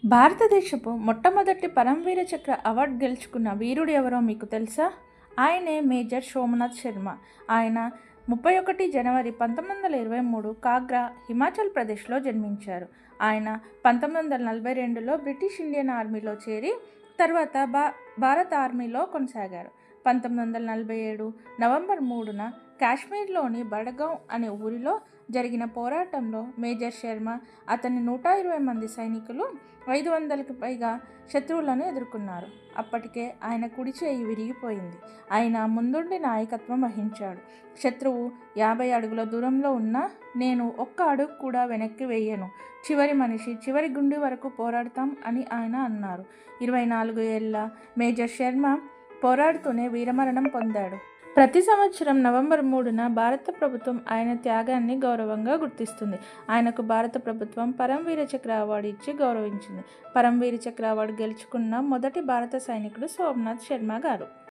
భారతదేశపు మొట్టమొదటి పరమవీర చక్ర అవార్డు గెలుచుకున్న వీరుడు ఎవరో మీకు తెలుసా? ఆయనే మేజర్ సోమనాథ్ శర్మ. ఆయన 31 జనవరి 1923 కాగ్రా, హిమాచల్ ప్రదేశ్లో జన్మించారు. ఆయన 1942లో బ్రిటిష్ ఇండియన్ ఆర్మీలో చేరి తర్వాత భారత ఆర్మీలో కొనసాగారు. 1947 నవంబర్ 3న కాశ్మీర్లోని బడగాం అనే ఊరిలో జరిగిన పోరాటంలో మేజర్ శర్మ, అతని 120 మంది సైనికులు 500కి పైగా శత్రువులను ఎదుర్కొన్నారు. అప్పటికే ఆయన కుడి చేయి విరిగిపోయింది. ఆయన ముందుండి నాయకత్వం వహించాడు. శత్రువు 50 అడుగుల దూరంలో ఉన్నా నేను ఒక్క అడుగు కూడా వెనక్కి వేయను, చివరి మనిషి చివరి గుండె వరకు పోరాడతాం అని ఆయన అన్నారు. 24 ఏళ్ల మేజర్ శర్మ పోరాడుతూనే వీరమరణం పొందాడు. ప్రతి సంవత్సరం నవంబర్ 3న భారత ప్రభుత్వం ఆయన త్యాగాన్ని గౌరవంగా గుర్తిస్తుంది. ఆయనకు భారత ప్రభుత్వం పరమవీర చక్ర అవార్డు ఇచ్చి గౌరవించింది. పరమవీర చక్ర అవార్డు గెలుచుకున్న మొదటి భారత సైనికుడు సోమనాథ్ శర్మ గారు.